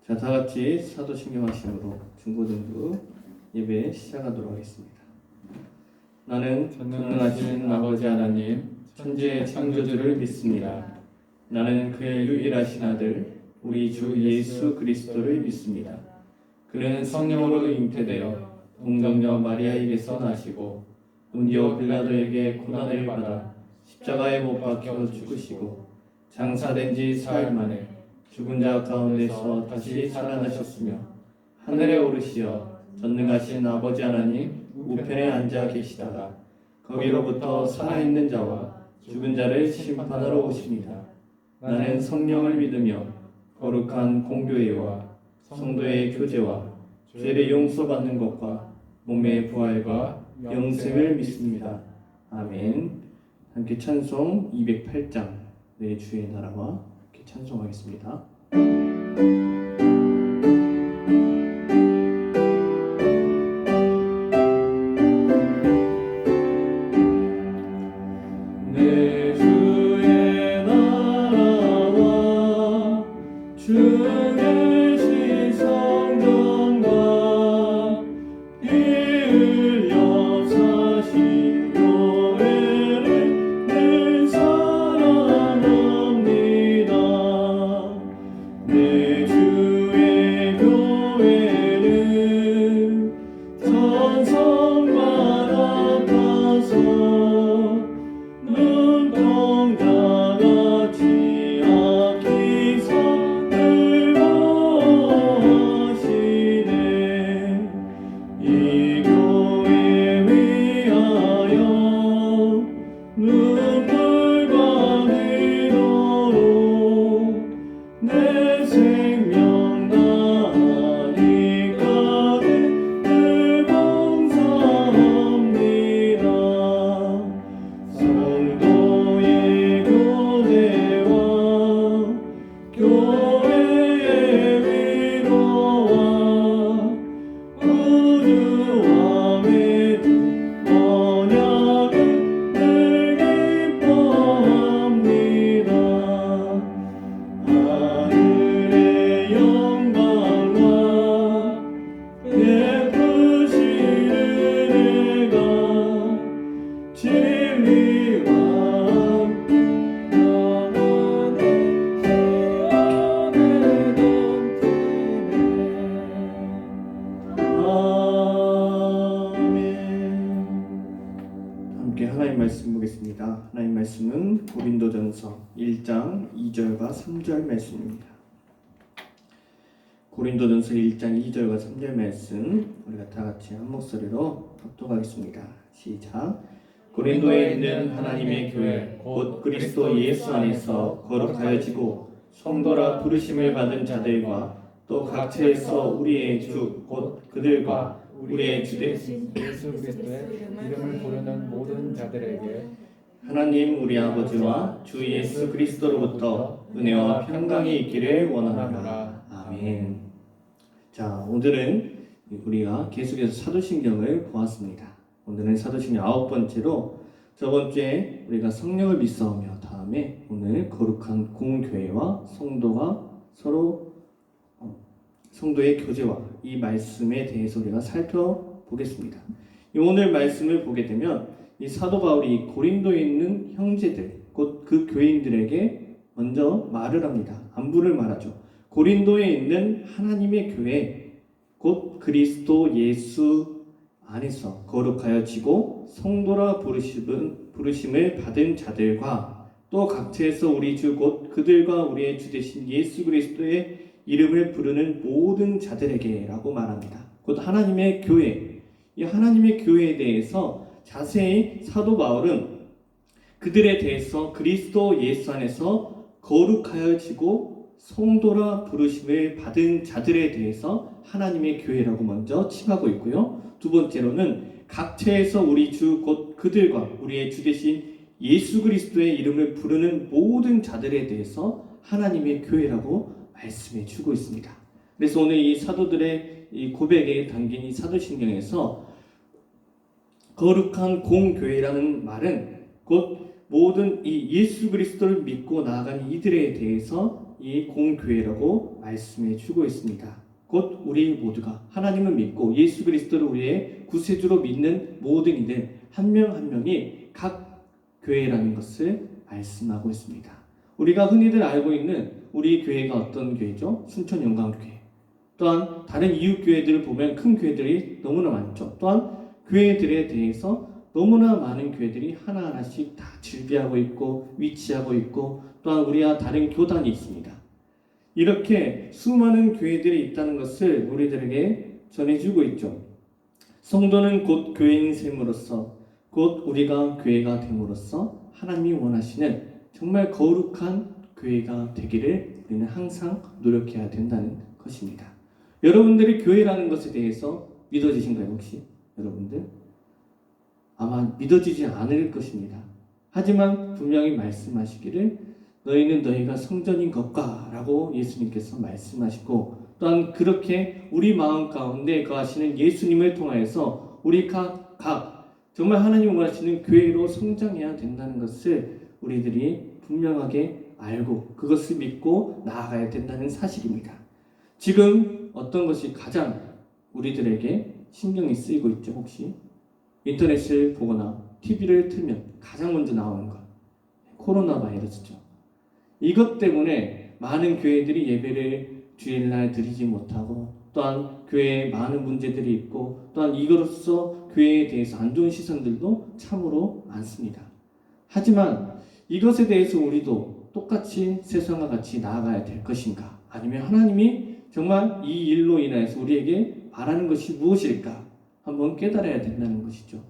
자, 다 같이 사도신경 말씀으로 중고등부 예배 시작하도록 하겠습니다. 나는 전능하신 아버지 하나님, 천지의 창조주를 믿습니다. 나는 그의 유일하신 아들, 우리 주 예수 그리스도를 믿습니다. 그는 성령으로 잉태되어 동정녀 마리아에게서 나시고 본디오 빌라도에게 고난을 받아 십자가에 못 박혀 죽으시고 장사된 지 사흘 만에 죽은 자 가운데서 다시 살아나셨으며 하늘에 오르시어 전능하신 아버지 하나님 우편에 앉아 계시다가 거기로부터 살아있는 자와 죽은 자를 심판하러 오십니다. 나는 성령을 믿으며 거룩한 공교회와 성도의 교제와 죄를 용서받는 것과 몸의 부활과 영생을 믿습니다. 아멘. 함께 찬송 208장 내 주의 나라와 함께 찬송하겠습니다. 내 주의 나라와 주 계신 성전과 피 흘려 사신 교회를 늘 사랑합니다. 내 주의 교회는 천성과 같아서 눈동자같이 아끼사 늘보시네. 이 교회 위하여 눈물과 기도로 내 생명 다하니까 늘 봉사합니다. 성도의 교제와 교회의 위로와 구주함의 언약을 늘 기뻐합니다. 하늘의 영광과 베푸신 은혜가 진리와 함께 영원히 세연에 넘치네. 아멘. 함께 하나님 말씀 보겠습니다. 하나님 말씀은 고린도전서 1장 2절과 3절 말씀입니다. 고린도전서 1장 2절과 3절 말씀 우리가 다 같이 한 목소리로 합독하겠습니다. 시작. 고린도에 있는 하나님의 교회 곧 그리스도 예수 안에서 거룩하여지고 성도라 부르심을 받은 자들과 또 각처에서 우리의 주 곧 그들과 우리의 주 되신 예수 그리스도의 이름을 부르는 모든 자들에게 하나님 우리 아버지와 주 예수 그리스도로부터 은혜와 평강이 있기를 원하노라. 아멘. 자, 오늘은 우리가 계속해서 사도신경을 보았습니다. 오늘은 사도신경 9번째로 저번주에 우리가 성령을 믿사오며 다음에 오늘 거룩한 공교회와 성도가 서로 성도의 교제와 이 말씀에 대해서 우리가 살펴보겠습니다. 오늘 말씀을 보게 되면 이 사도 바울이 고린도에 있는 형제들 곧 그 교인들에게 먼저 말을 합니다. 안부를 말하죠. 고린도에 있는 하나님의 교회 곧 그리스도 예수 안에서 거룩하여지고 성도라 부르심을 받은 자들과 또 각처에서 우리 주 곧 그들과 우리의 주 되신 예수 그리스도의 이름을 부르는 모든 자들에게 라고 말합니다. 곧 하나님의 교회, 이 하나님의 교회에 대해서 자세히 사도 바울은 그들에 대해서 그리스도 예수 안에서 거룩하여지고 성도라 부르심을 받은 자들에 대해서 하나님의 교회라고 먼저 칭하고 있고요. 두 번째로는 각처에서 우리 주 곧 그들과 우리의 주 되신 예수 그리스도의 이름을 부르는 모든 자들에 대해서 하나님의 교회라고 말씀해 주고 있습니다. 그래서 오늘 이 사도들의 이 고백에 담긴 이 사도신경에서 거룩한 공교회라는 말은 곧 모든 이 예수 그리스도를 믿고 나아가는 이들에 대해서 이 공교회라고 말씀해 주고 있습니다. 곧 우리 모두가 하나님을 믿고 예수 그리스도를 우리의 구세주로 믿는 모든 이들 한 명 한 명이 각 교회라는 것을 말씀하고 있습니다. 우리가 흔히들 알고 있는 우리 교회가 어떤 교회죠? 순천영광교회. 또한 다른 이웃 교회들을 보면 큰 교회들이 너무나 많죠. 또한 교회들에 대해서 너무나 많은 교회들이 하나하나씩 다 즐비하고 있고 위치하고 있고 또한 우리와 다른 교단이 있습니다. 이렇게 수많은 교회들이 있다는 것을 우리들에게 전해주고 있죠. 성도는 곧 교회인 셈으로써 곧 우리가 교회가 됨으로써 하나님이 원하시는 정말 거룩한 교회가 되기를 우리는 항상 노력해야 된다는 것입니다. 여러분들이 교회라는 것에 대해서 믿어지신가요 혹시? 여러분들? 아마 믿어지지 않을 것입니다. 하지만 분명히 말씀하시기를 너희는 너희가 성전인 것과 라고 예수님께서 말씀하시고 또한 그렇게 우리 마음 가운데 거하시는 예수님을 통하여서 우리 각 정말 하나님 원하시는 교회로 성장해야 된다는 것을 우리들이 분명하게 알고 그것을 믿고 나아가야 된다는 사실입니다. 지금 어떤 것이 가장 우리들에게 신경이 쓰이고 있죠 혹시? 인터넷을 보거나 TV를 틀면 가장 먼저 나오는 것 코로나 바이러스죠. 이것 때문에 많은 교회들이 예배를 주일날 드리지 못하고 또한 교회에 많은 문제들이 있고 또한 이것으로서 교회에 대해서 안 좋은 시선들도 참으로 많습니다. 하지만 이것에 대해서 우리도 똑같이 세상과 같이 나아가야 될 것인가? 아니면 하나님이 정말 이 일로 인해서 우리에게 바라는 것이 무엇일까? 한번 깨달아야 된다는 것이죠.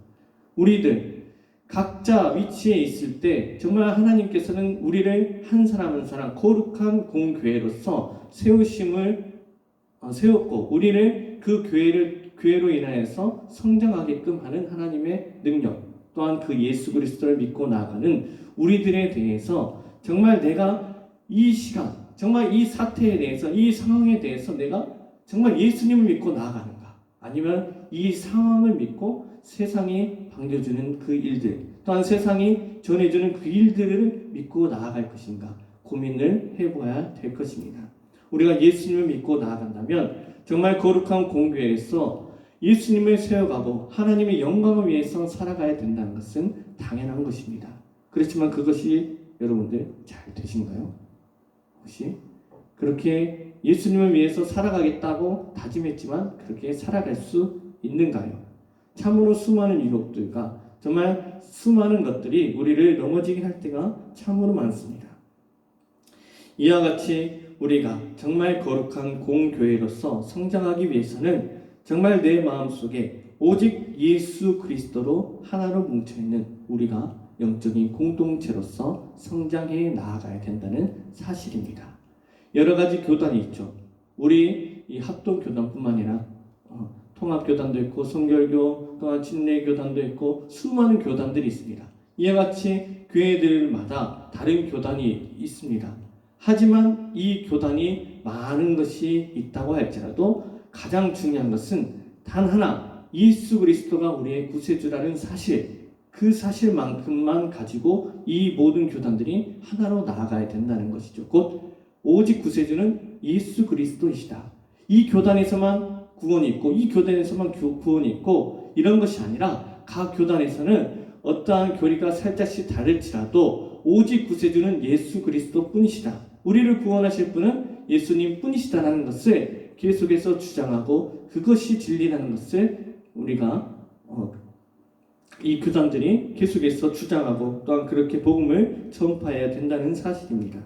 우리들 각자 위치에 있을 때 정말 하나님께서는 우리를 한 사람 한 사람 거룩한 공교회로서 세웠고 우리를 그 교회로 인하여서 성장하게끔 하는 하나님의 능력 또한 그 예수 그리스도를 믿고 나아가는 우리들에 대해서 정말 내가 이 시간 정말 이 사태에 대해서 이 상황에 대해서 내가 정말 예수님을 믿고 나아가는가 아니면 이 상황을 믿고 세상이 반겨주는 그 일들 또한 세상이 전해주는 그 일들을 믿고 나아갈 것인가 고민을 해봐야 될 것입니다. 우리가 예수님을 믿고 나아간다면 정말 거룩한 공교회에서 예수님을 세워가고 하나님의 영광을 위해서 살아가야 된다는 것은 당연한 것입니다. 그렇지만 그것이 여러분들 잘 되신가요? 혹시 그렇게 예수님을 위해서 살아가겠다고 다짐했지만 그렇게 살아갈 수 있는가요? 참으로 수많은 유혹들과 정말 수많은 것들이 우리를 넘어지게 할 때가 참으로 많습니다. 이와 같이 우리가 정말 거룩한 공교회로서 성장하기 위해서는 정말 내 마음속에 오직 예수 그리스도로 하나로 뭉쳐있는 우리가 영적인 공동체로서 성장해 나아가야 된다는 사실입니다. 여러 가지 교단이 있죠. 우리 이 합동교단뿐만 아니라 통합교단도 있고 성결교 또한 침례교단도 있고 수많은 교단들이 있습니다. 이와 같이 교회들마다 다른 교단이 있습니다. 하지만 이 교단이 많은 것이 있다고 할지라도 가장 중요한 것은 단 하나 예수 그리스도가 우리의 구세주라는 사실 그 사실만큼만 가지고 이 모든 교단들이 하나로 나아가야 된다는 것이죠. 곧 오직 구세주는 예수 그리스도이시다. 이 교단에서만 구원이 있고 이 교단에서만 구원이 있고 이런 것이 아니라 각 교단에서는 어떠한 교리가 살짝씩 다를지라도 오직 구세주는 예수 그리스도 뿐이시다. 우리를 구원하실 분은 예수님 뿐이시다라는 것을 계속해서 주장하고 그것이 진리라는 것을 우리가 이 교단들이 계속해서 주장하고 또한 그렇게 복음을 전파해야 된다는 사실입니다.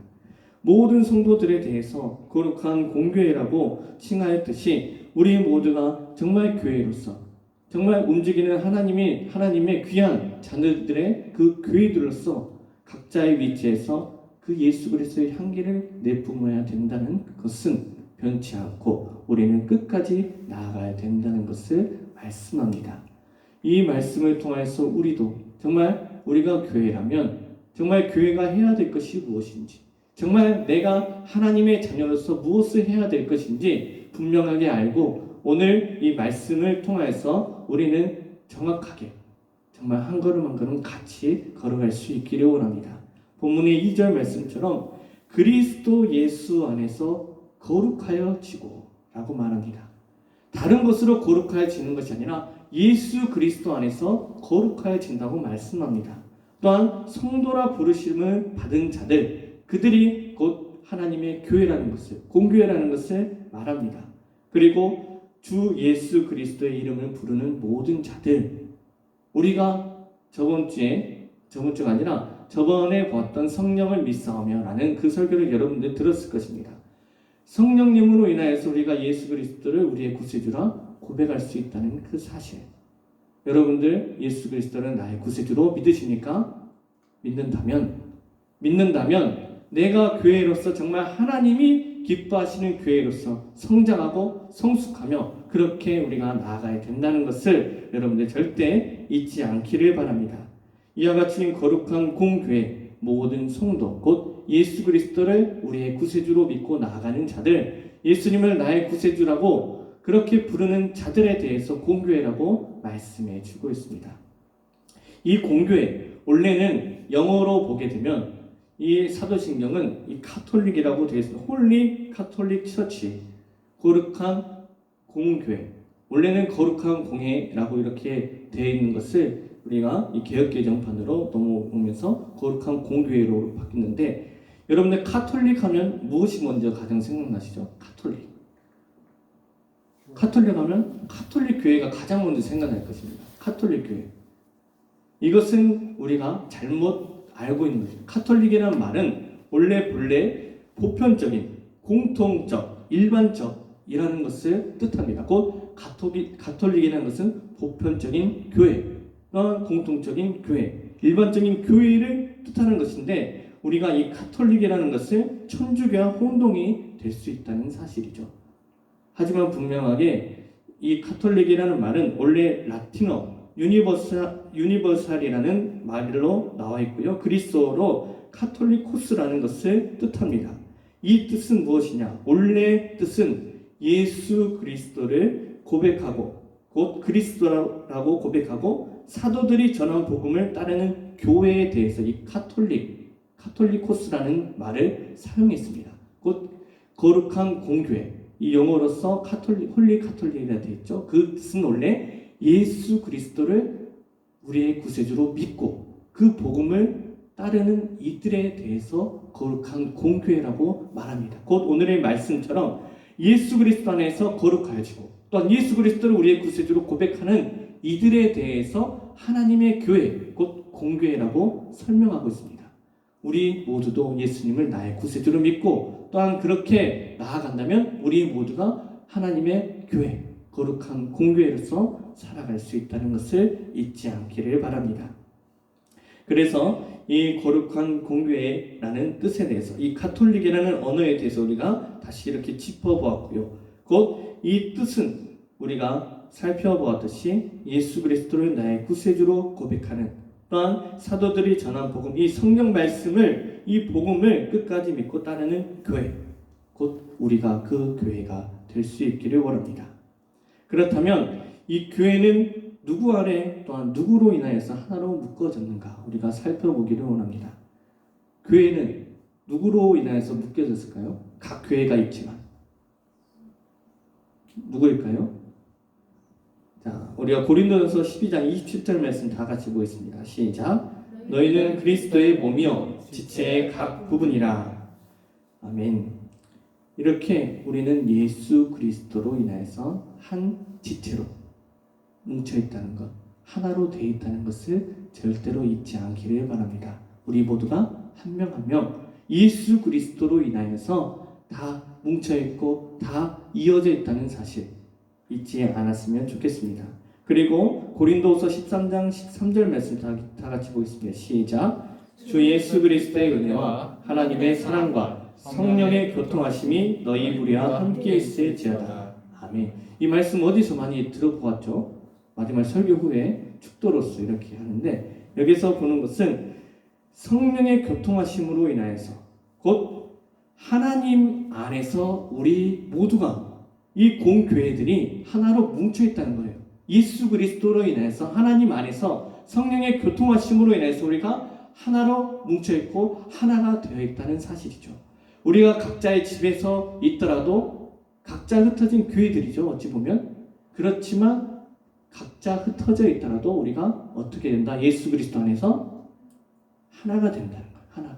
모든 성도들에 대해서 거룩한 공교회라고 칭하였듯이 우리 모두가 정말 교회로서 정말 움직이는 하나님의 귀한 자녀들의 그 교회들로서 각자의 위치에서 그 예수 그리스도의 향기를 내뿜어야 된다는 것은 변치 않고 우리는 끝까지 나아가야 된다는 것을 말씀합니다. 이 말씀을 통해서 우리도 정말 우리가 교회라면 정말 교회가 해야 될 것이 무엇인지 정말 내가 하나님의 자녀로서 무엇을 해야 될 것인지 분명하게 알고 오늘 이 말씀을 통해서 우리는 정확하게 정말 한 걸음 한 걸음 같이 걸어갈 수 있기를 원합니다. 본문의 2절 말씀처럼 그리스도 예수 안에서 거룩하여지고 라고 말합니다. 다른 것으로 거룩하여지는 것이 아니라 예수 그리스도 안에서 거룩하여진다고 말씀합니다. 또한 성도라 부르심을 받은 자들, 그들이 곧 하나님의 교회라는 것을, 공교회라는 것을 말합니다. 그리고 주 예수 그리스도의 이름을 부르는 모든 자들, 우리가 저번주가 아니라 저번에 보았던 성령을 믿사오며 라는 그 설교를 여러분들 들었을 것입니다. 성령님으로 인하여서 우리가 예수 그리스도를 우리의 구세주라 고백할 수 있다는 그 사실, 여러분들 예수 그리스도를 나의 구세주로 믿으십니까? 믿는다면 내가 교회로서 정말 하나님이 기뻐하시는 교회로서 성장하고 성숙하며 그렇게 우리가 나아가야 된다는 것을 여러분들 절대 잊지 않기를 바랍니다. 이와 같이 거룩한 공교회 모든 성도 곧 예수 그리스도를 우리의 구세주로 믿고 나아가는 자들, 예수님을 나의 구세주라고 그렇게 부르는 자들에 대해서 공교회라고 말씀해 주고 있습니다. 이 공교회, 원래는 영어로 보게 되면 이 사도신경은 이 카톨릭이라고 되어 있습니다. 홀리 카톨릭 처치, 거룩한 공교회. 원래는 거룩한 공회라고 이렇게 되어 있는 것을 우리가 이 개역개정판으로 넘어오면서 거룩한 공교회로 바뀌었는데, 여러분들 카톨릭 하면 무엇이 먼저 가장 생각나시죠? 카톨릭 하면 카톨릭 교회가 가장 먼저 생각날 것입니다. 카톨릭 교회. 이것은 우리가 잘못 알고 있는 거죠. 카톨릭이라는 말은 본래 보편적인, 공통적, 일반적이라는 것을 뜻합니다. 곧 가톨릭이라는 것은 보편적인 교회, 공통적인 교회, 일반적인 교회를 뜻하는 것인데, 우리가 이 카톨릭이라는 것을 천주교와 혼동이 될 수 있다는 사실이죠. 하지만 분명하게 이 카톨릭이라는 말은 원래 라틴어 유니버살이라는 말로 나와 있고요. 그리스어로 카톨리코스라는 것을 뜻합니다. 이 뜻은 무엇이냐? 원래 뜻은 예수 그리스도를 고백하고 곧 그리스도라고 고백하고 사도들이 전한 복음을 따르는 교회에 대해서 이 카톨리코스라는 말을 사용했습니다. 곧 거룩한 공교회, 이 영어로서 홀리 카톨릭이라 되어 있죠. 그 뜻은 원래 예수 그리스도를 우리의 구세주로 믿고 그 복음을 따르는 이들에 대해서 거룩한 공교회라고 말합니다. 곧 오늘의 말씀처럼 예수 그리스도 안에서 거룩하여지고 또한 예수 그리스도를 우리의 구세주로 고백하는 이들에 대해서 하나님의 교회, 곧 공교회라고 설명하고 있습니다. 우리 모두도 예수님을 나의 구세주로 믿고 또한 그렇게 나아간다면 우리 모두가 하나님의 교회, 거룩한 공교회로서 살아갈 수 있다는 것을 잊지 않기를 바랍니다. 그래서 이 거룩한 공교회라는 뜻에 대해서, 이 가톨릭이라는 언어에 대해서 우리가 다시 이렇게 짚어보았고요. 곧 이 뜻은 우리가 살펴보았듯이 예수 그리스도를 나의 구세주로 고백하는, 또한 사도들이 전한 복음, 이 성경 말씀을, 이 복음을 끝까지 믿고 따르는 교회, 곧 우리가 그 교회가 될 수 있기를 원합니다. 그렇다면 이 교회는 누구 아래 또한 누구로 인하여서 하나로 묶어졌는가 우리가 살펴보기를 원합니다. 교회는 누구로 인하여서 묶여졌을까요? 각 교회가 있지만 누구일까요? 자, 우리가 고린도전서 12장 27절 말씀 다 같이 보겠습니다. 시작. 너희는 그리스도의 몸이요 지체의 각 부분이라. 아멘. 이렇게 우리는 예수 그리스도로 인하여서 한 지체로 뭉쳐 있다는 것, 하나로 되어 있다는 것을 절대로 잊지 않기를 바랍니다. 우리 모두가 한 명 한 명 예수 그리스도로 인하여서 다 뭉쳐 있고 다 이어져 있다는 사실 잊지 않았으면 좋겠습니다. 그리고 고린도후서 13장 13절 말씀 다 같이 보겠습니다. 시작. 주 예수 그리스도의 은혜와 하나님의 사랑과 성령의 교통하심이 너희 우리와 함께 있을지어다. 아멘. 이 말씀 어디서 많이 들어보았죠? 마지막 설교 후에 축도로서 이렇게 하는데, 여기서 보는 것은 성령의 교통하심으로 인하여서 곧 하나님 안에서 우리 모두가, 이 공교회들이 하나로 뭉쳐 있다는 거예요. 예수 그리스도로 인해서 하나님 안에서 성령의 교통하심으로 인해서 우리가 하나로 뭉쳐 있고 하나가 되어 있다는 사실이죠. 우리가 각자의 집에서 있더라도 각자 흩어진 교회들이죠. 어찌 보면. 그렇지만 각자 흩어져 있더라도 우리가 어떻게 된다? 예수 그리스도 안에서 하나가 된다는 거예요. 하나가.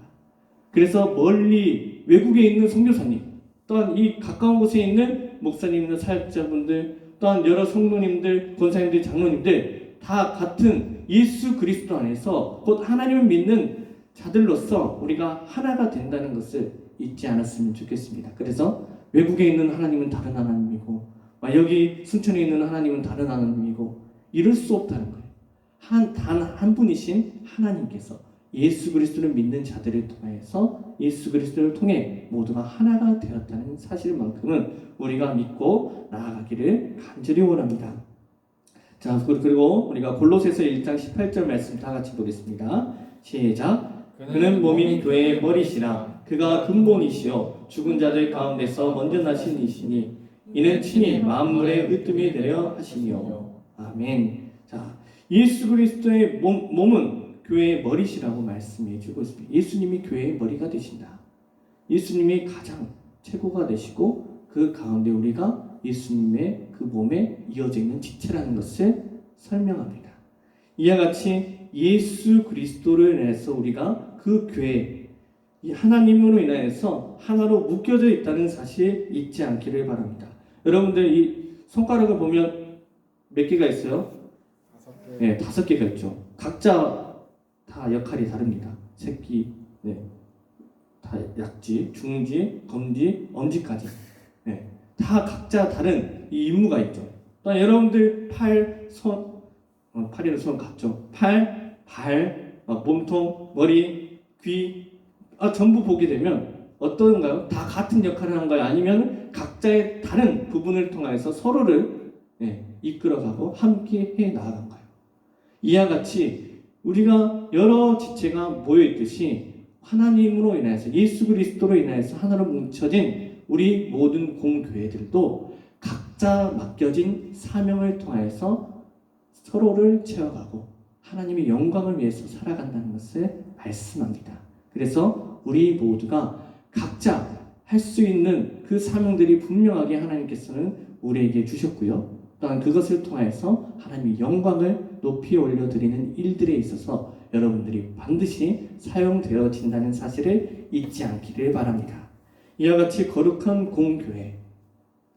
그래서 멀리 외국에 있는 선교사님, 또한 이 가까운 곳에 있는 목사님들, 사역자분들, 또한 여러 성도님들, 권사님들, 장로님들 다 같은 예수 그리스도 안에서 곧 하나님을 믿는 자들로서 우리가 하나가 된다는 것을 잊지 않았으면 좋겠습니다. 그래서 외국에 있는 하나님은 다른 하나님이고 여기 순천에 있는 하나님은 다른 하나님이고 이럴 수 없다는 거예요. 단 한 분이신 하나님께서 예수 그리스도를 믿는 자들을 통해서 예수 그리스도를 통해 모두가 하나가 되었다는 사실만큼은 우리가 믿고 나아가기를 간절히 원합니다. 자, 그리고 우리가 골로새서 1장 18절 말씀 다 같이 보겠습니다. 시작. 그는 몸인 교회의 머리시라. 그가 근본이시요 죽은 자들 가운데서 먼저 나신 이시니 이는 친히 만물의 으뜸이 되려 하시니요. 아멘. 자, 예수 그리스도의 몸은 교회의 머리시라고 말씀해 주고 있습니다. 예수님이 교회의 머리가 되신다. 예수님이 가장 최고가 되시고 그 가운데 우리가 예수님의 그 몸에 이어져 있는 지체라는 것을 설명합니다. 이와 같이 예수 그리스도를 인해서 우리가 그 교회 하나님으로 인하여서 하나로 묶여져 있다는 사실 잊지 않기를 바랍니다. 여러분들 이 손가락을 보면 몇 개가 있어요? 5개. 네, 5개가 있죠. 각자 다 역할이 다릅니다. 새끼, 네, 다 약지, 중지, 검지, 엄지까지, 네, 다 각자 다른 이 임무가 있죠. 또 여러분들 팔, 손, 팔이랑 손 같죠. 팔, 발, 몸통, 머리, 귀, 전부 보게 되면 어떤가요? 다 같은 역할을 하는 거예요? 아니면 각자의 다른 부분을 통해서 서로를 이끌어가고 함께 해 나가는 거예요? 이와 같이 우리가 여러 지체가 모여 있듯이 하나님으로 인하여서 예수 그리스도로 인하여서 하나로 뭉쳐진 우리 모든 공교회들도 각자 맡겨진 사명을 통하여서 서로를 채워가고 하나님의 영광을 위해서 살아간다는 것을 말씀합니다. 그래서 우리 모두가 각자 할 수 있는 그 사명들이 분명하게 하나님께서는 우리에게 주셨고요. 또한 그것을 통해서 하나님의 영광을 높이 올려드리는 일들에 있어서 여러분들이 반드시 사용되어진다는 사실을 잊지 않기를 바랍니다. 이와 같이 거룩한 공교회,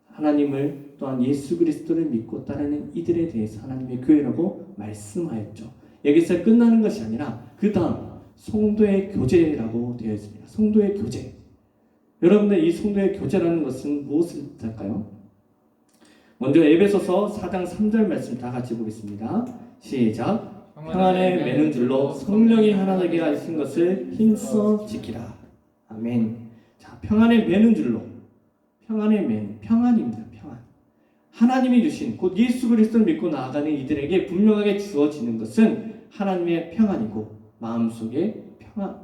하나님을 또한 예수 그리스도를 믿고 따르는 이들에 대해서 하나님의 교회라고 말씀하였죠. 여기서 끝나는 것이 아니라 그 다음 성도의 교제라고 되어 있습니다. 성도의 교제. 여러분들 이 성도의 교제라는 것은 무엇을 뜻할까요? 먼저 에베소서 4장 3절 말씀 다 같이 보겠습니다. 시작. 평안에 매는 줄로 성령이 하나 되게 하신 것을 힘써 지키라. 아멘. 자, 평안에 매는 줄로, 평안에 매는 평안입니다. 평안. 하나님이 주신 곧 예수 그리스도를 믿고 나아가는 이들에게 분명하게 주어지는 것은 하나님의 평안이고 마음속에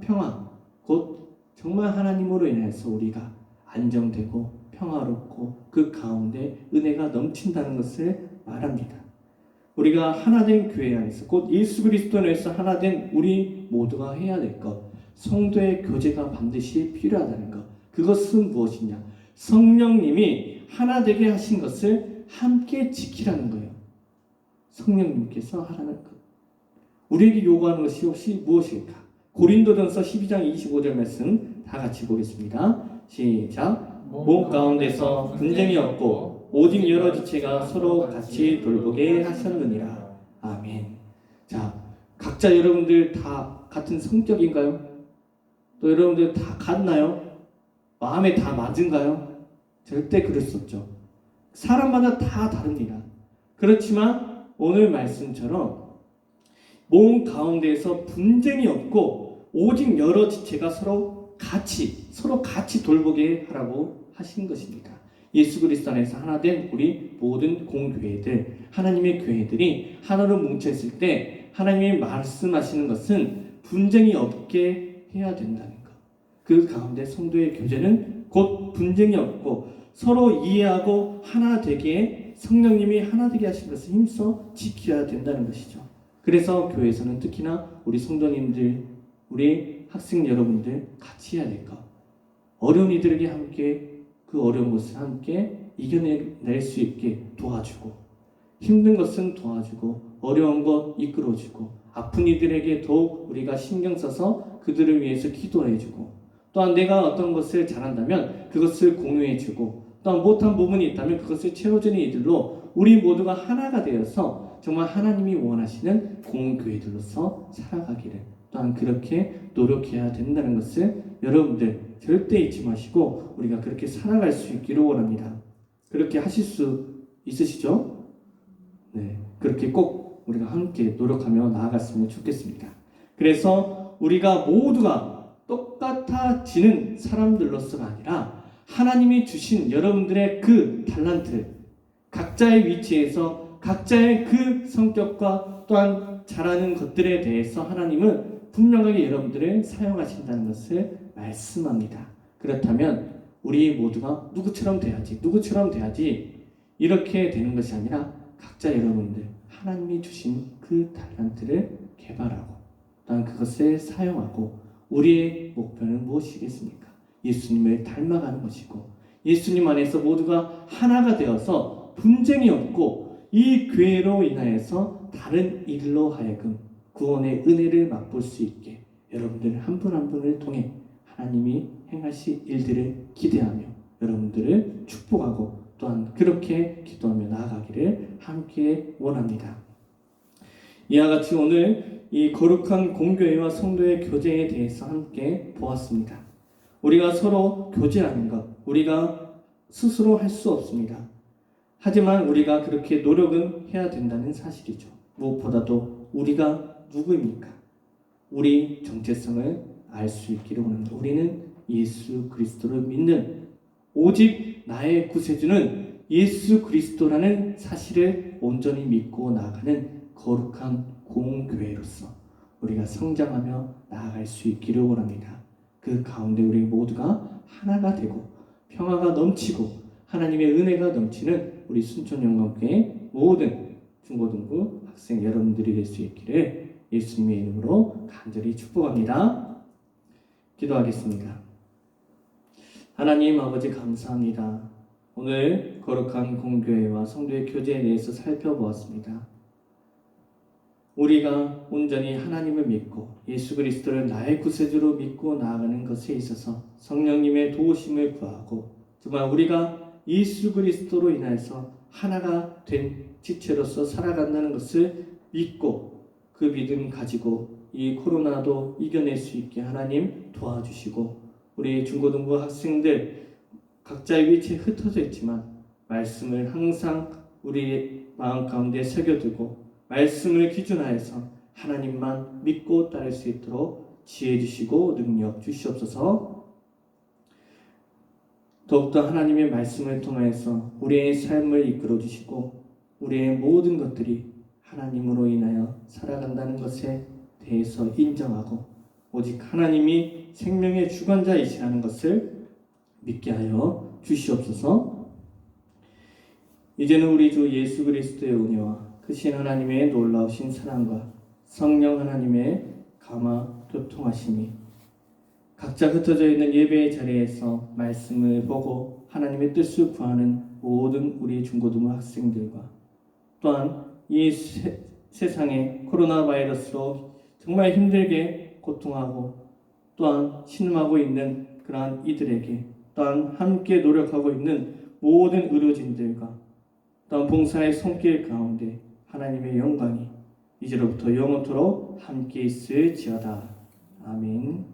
평안, 곧 정말 하나님으로 인해서 우리가 안정되고 평화롭고 그 가운데 은혜가 넘친다는 것을 말합니다. 우리가 하나된 교회 안에서 곧 예수 그리스도 안에서 하나된 우리 모두가 해야 될 것, 성도의 교제가 반드시 필요하다는 것. 그것은 무엇이냐? 성령님이 하나 되게 하신 것을 함께 지키라는 거예요. 성령님께서 하라는 것. 우리에게 요구하는 것이 혹시 무엇일까? 고린도전서 12장 25절 말씀 다 같이 보겠습니다. 시작. 몸 가운데서 분쟁이 없고 오직 여러 지체가 서로 같이 돌보게 하셨느니라. 아멘. 자, 각자 여러분들 다 같은 성격인가요? 또 여러분들 다 같나요? 마음에 다 맞은가요? 절대 그럴 수 없죠. 사람마다 다 다릅니다. 그렇지만 오늘 말씀처럼 몸 가운데에서 분쟁이 없고 오직 여러 지체가 서로 같이 돌보게 하라고 하신 것입니다. 예수 그리스도 안에서 하나 된 우리 모든 공교회들, 하나님의 교회들이 하나로 뭉쳐있을 때 하나님이 말씀하시는 것은 분쟁이 없게 해야 된다는 것. 그 가운데 성도의 교제는 곧 분쟁이 없고 서로 이해하고 하나 되게 성령님이 하나 되게 하신 것을 힘써 지켜야 된다는 것이죠. 그래서 교회에서는 특히나 우리 성도님들, 우리 학생 여러분들 같이 해야 될 것. 어려운 이들에게 함께 그 어려운 것을 함께 이겨낼 수 있게 도와주고, 힘든 것은 도와주고, 어려운 것 이끌어주고, 아픈 이들에게 더욱 우리가 신경 써서 그들을 위해서 기도해주고, 또한 내가 어떤 것을 잘한다면 그것을 공유해주고, 또한 못한 부분이 있다면 그것을 채워주는 이들로 우리 모두가 하나가 되어서 정말 하나님이 원하시는 공교회들로서 살아가기를, 또한 그렇게 노력해야 된다는 것을 여러분들 절대 잊지 마시고 우리가 그렇게 살아갈 수 있기를 원합니다. 그렇게 하실 수 있으시죠? 네, 그렇게 꼭 우리가 함께 노력하며 나아갔으면 좋겠습니다. 그래서 우리가 모두가 똑같아지는 사람들로서가 아니라 하나님이 주신 여러분들의 그 달란트, 각자의 위치에서 각자의 그 성격과 또한 잘하는 것들에 대해서 하나님은 분명하게 여러분들을 사용하신다는 것을 말씀합니다. 그렇다면 우리 모두가 누구처럼 돼야지 이렇게 되는 것이 아니라 각자 여러분들 하나님이 주신 그 달란트를 개발하고 또한 그것을 사용하고, 우리의 목표는 무엇이겠습니까? 예수님을 닮아가는 것이고, 예수님 안에서 모두가 하나가 되어서 분쟁이 없고 이 교회로 인하여서 다른 일로 하여금 구원의 은혜를 맛볼 수 있게 여러분들 한 분 한 분을 통해 하나님이 행하실 일들을 기대하며 여러분들을 축복하고 또한 그렇게 기도하며 나아가기를 함께 원합니다. 이와 같이 오늘 이 거룩한 공교회와 성도의 교제에 대해서 함께 보았습니다. 우리가 서로 교제하는 것, 우리가 스스로 할 수 없습니다. 하지만 우리가 그렇게 노력은 해야 된다는 사실이죠. 무엇보다도 우리가 누구입니까? 우리 정체성을 알 수 있기를 원합니다. 우리는 예수 그리스도를 믿는, 오직 나의 구세주는 예수 그리스도라는 사실을 온전히 믿고 나아가는 거룩한 공교회로서 우리가 성장하며 나아갈 수 있기를 원합니다. 그 가운데 우리 모두가 하나가 되고 평화가 넘치고 하나님의 은혜가 넘치는 우리 순천영광교회 모든 중고등부 학생 여러분들이 될 수 있기를 예수님의 이름으로 간절히 축복합니다. 기도하겠습니다. 하나님 아버지 감사합니다. 오늘 거룩한 공교회와 성도의 교제에 대해서 살펴보았습니다. 우리가 온전히 하나님을 믿고 예수 그리스도를 나의 구세주로 믿고 나아가는 것에 있어서 성령님의 도우심을 구하고, 정말 우리가 예수 그리스도로 인해서 하나가 된 지체로서 살아간다는 것을 믿고 그 믿음 가지고 이 코로나도 이겨낼 수 있게 하나님 도와주시고, 우리 중고등부 학생들 각자의 위치에 흩어져 있지만 말씀을 항상 우리 마음 가운데 새겨두고 말씀을 기준하여서 하나님만 믿고 따를 수 있도록 지혜 주시고 능력 주시옵소서. 더욱더 하나님의 말씀을 통하여서 우리의 삶을 이끌어 주시고 우리의 모든 것들이 하나님으로 인하여 살아간다는 것에 대해서 인정하고 오직 하나님이 생명의 주관자이시라는 것을 믿게 하여 주시옵소서. 이제는 우리 주 예수 그리스도의 은혜와 크신 하나님의 놀라우신 사랑과 성령 하나님의 감화 교통하심이 각자 흩어져 있는 예배의 자리에서 말씀을 보고 하나님의 뜻을 구하는 모든 우리 중고등부 학생들과 또한 이 세상에 코로나 바이러스로 정말 힘들게 고통하고 또한 신음하고 있는 그러한 이들에게, 또한 함께 노력하고 있는 모든 의료진들과 또한 봉사의 손길 가운데 하나님의 영광이 이제로부터 영원토록 함께 있을지어다. 아멘.